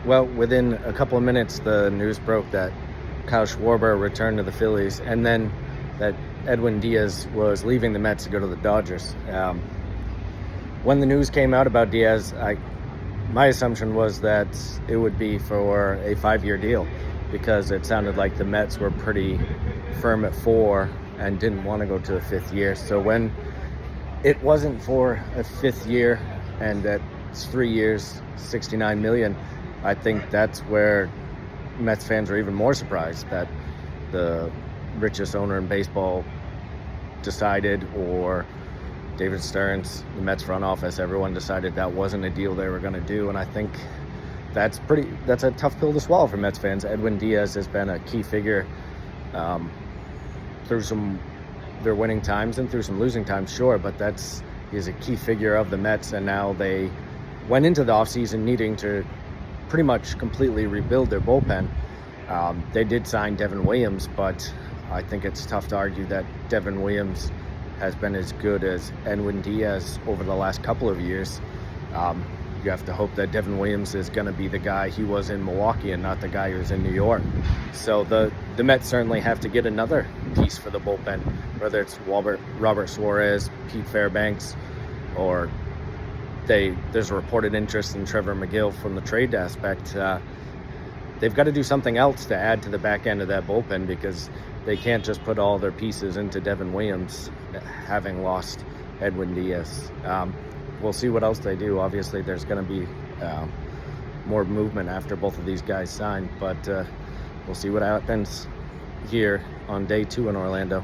Well, within a couple of minutes, the news broke that Kyle Schwarber returned to the Phillies, and then that Edwin Diaz was leaving the Mets to go to the Dodgers. When the news came out about Diaz, my assumption was that it would be for a 5-year deal, because it sounded like the Mets were pretty firm at 4 and didn't want to go to a 5th year. So when it wasn't for a 5th year and at 3 years, $69 million, I think that's where Mets fans are even more surprised that the richest owner in baseball decided, or David Stearns, the Mets front office, everyone decided that wasn't a deal they were going to do. And I think that's a tough pill to swallow for Mets fans. Edwin Diaz has been a key figure through some their winning times and through some losing times, sure, but he's a key figure of the Mets, and now they went into the offseason needing to pretty much completely rebuild their bullpen. They did sign Devin Williams, but I think it's tough to argue that Devin Williams has been as good as Edwin Diaz over the last couple of years. You have to hope that Devin Williams is going to be the guy he was in Milwaukee and not the guy who was in New York. So the Mets certainly have to get another piece for the bullpen, whether it's Robert Suarez, Pete Fairbanks, or there's a reported interest in Trevor McGill from the trade aspect. They've got to do something else to add to the back end of that bullpen, because they can't just put all their pieces into Devin Williams, having lost Edwin Diaz. We'll see what else they do. Obviously, there's going to be more movement after both of these guys sign, but we'll see what happens here on day 2 in Orlando.